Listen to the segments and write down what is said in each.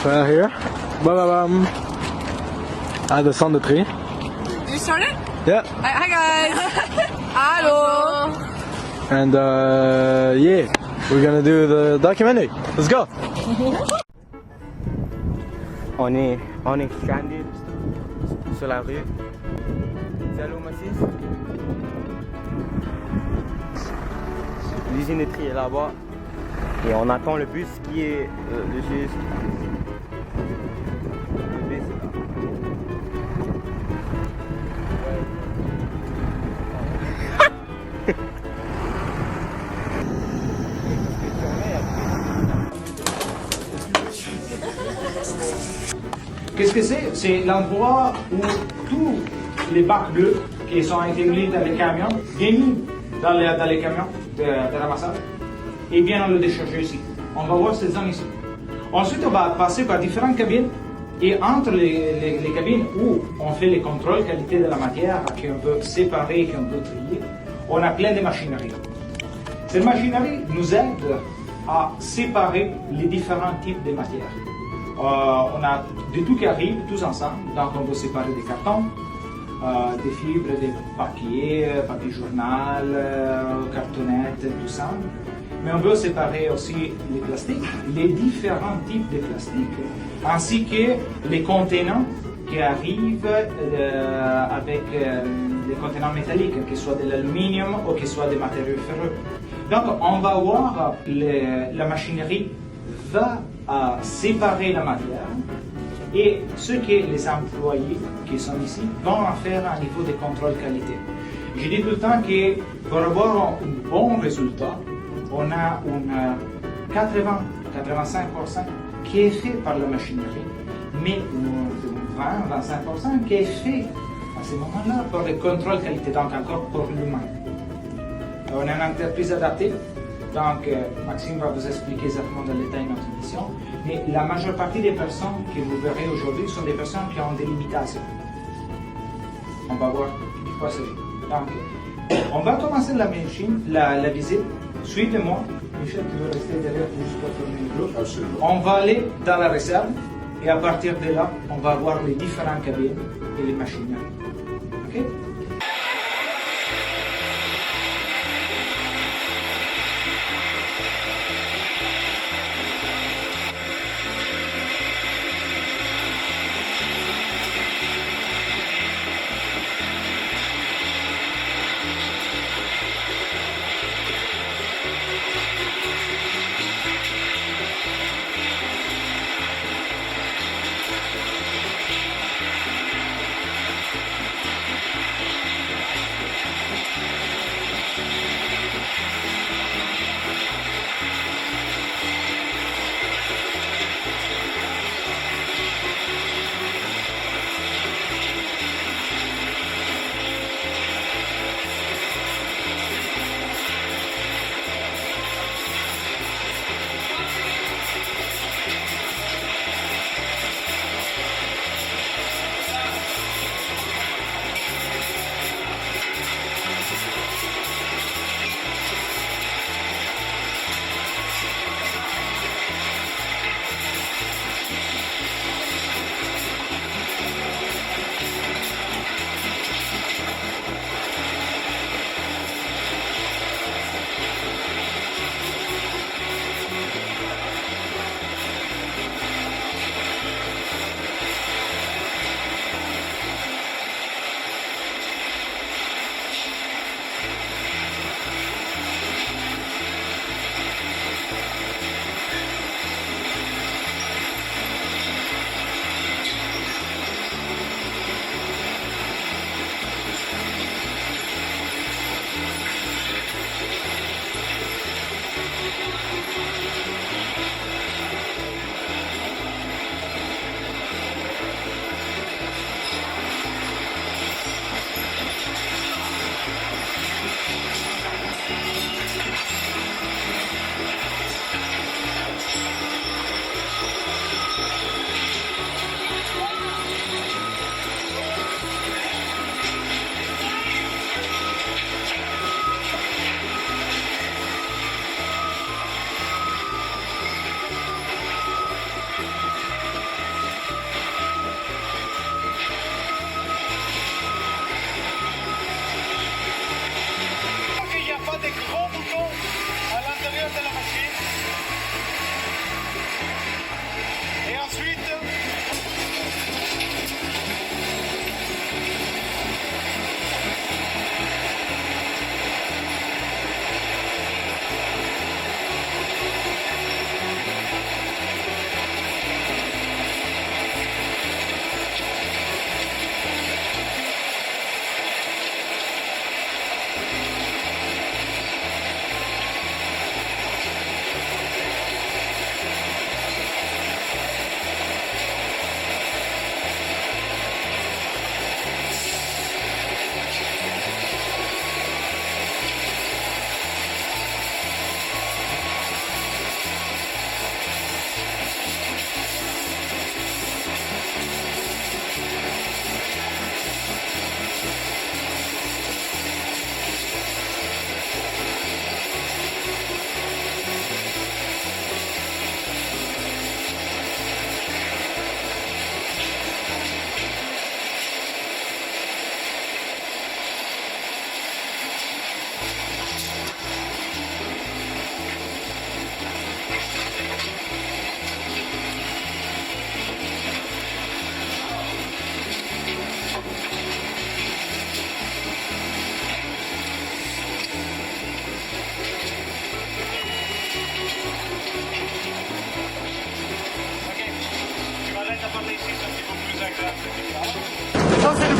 We're here. Bam. At the Centre de Tri. You started? Yeah. Hi guys. Hello. And yeah, we're gonna do the documentary. Let's go. On est stranded sur la rue. Salut Massis. L'usine de tri est là-bas. Et on attend le bus qui est juste. Le bus est là. Qu'est-ce que c'est? C'est l'endroit où tous les bacs bleus qui sont intégrés dans les camions viennent mis dans les camions de ramassage et viennent le décharger ici. On va voir ces zones ici. Ensuite, on va passer par différentes cabines et entre les cabines où on fait les contrôles qualité de la matière, qu'on peut séparer, qu'on peut trier, on a plein de machinerie. Cette machinerie nous aide à séparer les différents types de matières. On a de tout qui arrive, tous ensemble. Donc on peut séparer des cartons, des fibres, des papier journal, cartonnettes, tout ça. Mais on peut séparer aussi les plastiques, les différents types de plastiques, ainsi que les contenants qui arrivent avec des contenants métalliques, que ce soit de l'aluminium ou que ce soit des matériaux ferreux. Donc on va voir la machinerie va séparer la matière et ce que les employés qui sont ici vont en faire à niveau de contrôle qualité. Je dis tout le temps que pour avoir un bon résultat, on a 80-85% qui est fait par la machinerie, mais 20-25% qui est fait à ce moment-là pour le contrôle qualité, donc encore pour l'humain. On a une entreprise adaptée. Donc, Maxime va vous expliquer exactement dans le détail notre mission. Mais la majeure partie des personnes que vous verrez aujourd'hui sont des personnes qui ont des limitations. On va voir de quoi il s'agit. Donc, on va commencer la visite. Suivez-moi. Michel, tu veux rester derrière juste pour tourner le groupe? Absolument. On va aller dans la réserve et à partir de là, on va voir les différentes cabines et les machineries. OK?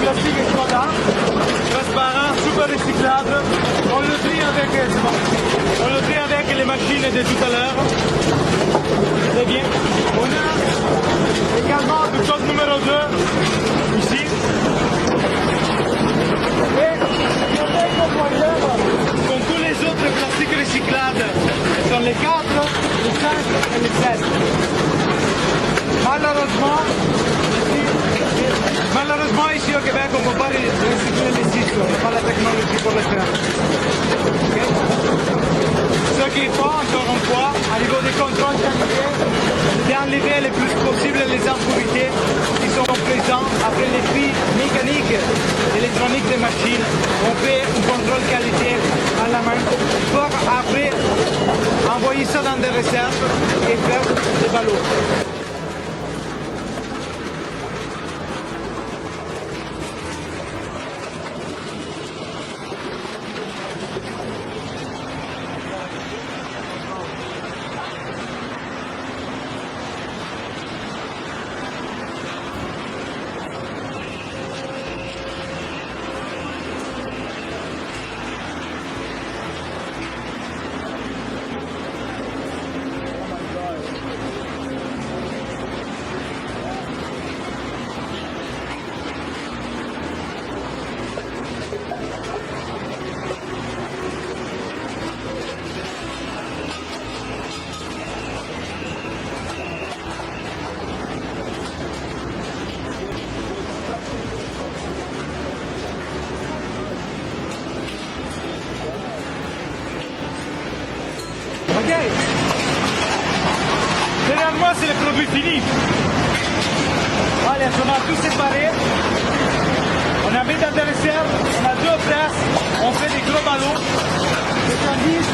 plastique Skoda, transparent, super recyclable. On le trie avec les machines de tout à l'heure. C'est bien. On a également du code numéro 2 ici. Et comme tous les autres plastiques recyclables, sont les 4, les 5 et les 7. Malheureusement, ici au Québec, on ne peut pas recycler les 6, on n'a pas la technologie pour le faire. Okay? Ce qu'il faut, encore une fois, à niveau des contrôles qualité, c'est d'enlever le plus possible les impurités qui sont présentes après les prix mécaniques, électroniques des machines. On fait un contrôle qualité à la main pour après envoyer ça dans des réserves et faire des ballots. Ok. Derrière moi, c'est le produit fini. Allez, on a tout séparé. On a mis dans des réserves. On a 2 presses. On fait des gros ballons. Des sandwichs.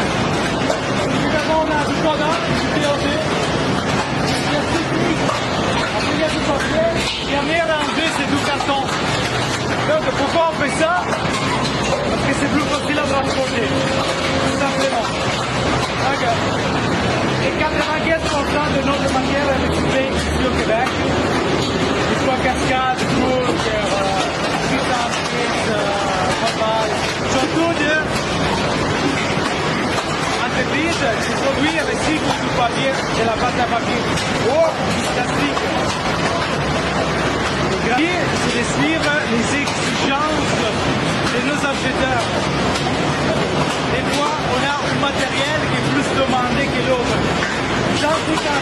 Évidemment, on a du Skoda, du POD. Il y a du plastique. Après, il y a du papier. Et on est rangé, c'est du carton. Donc, pourquoi on fait ça? Parce que c'est plus facile à transporter. Tout simplement. Et 95% de notre matière est recyclée ici au Québec, que ce soit Cascade, Coulter, Puissance, Papal, surtout des entreprises qui produisent et recyclent du papier, de la pâte à papier ou du plastique. L'idée, c'est de suivre les exigences de nos acheteurs. Des fois, on a un matériel qui est plus demandé que l'autre. Dans tout cas,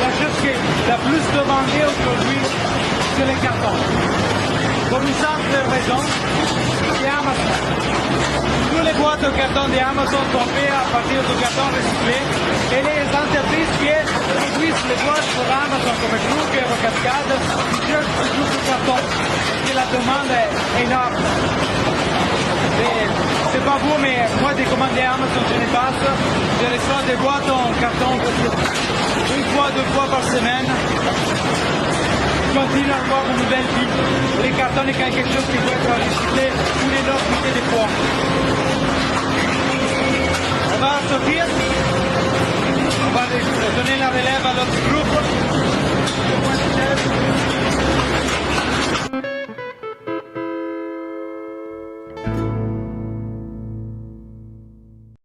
la chose qui est la plus demandée aujourd'hui, c'est les cartons. Pour une simple raison, c'est Amazon. Tous les boîtes de carton d'Amazon sont faites à partir de carton recyclé et les entreprises qui produisent les boîtes pour Amazon comme Kruger ou Cascade cherchent toujours du carton parce que la demande est énorme. C'est pas vous, mais moi des commandes Amazon je les passe, je reçois des boîtes en carton une fois, 2 fois par semaine. Je continue à avoir une nouvelle vie. Les cartons est quelque chose qui doit être recyclé tous les 9 minutes des fois. On va sortir, on va donner la relève à l'autre groupe.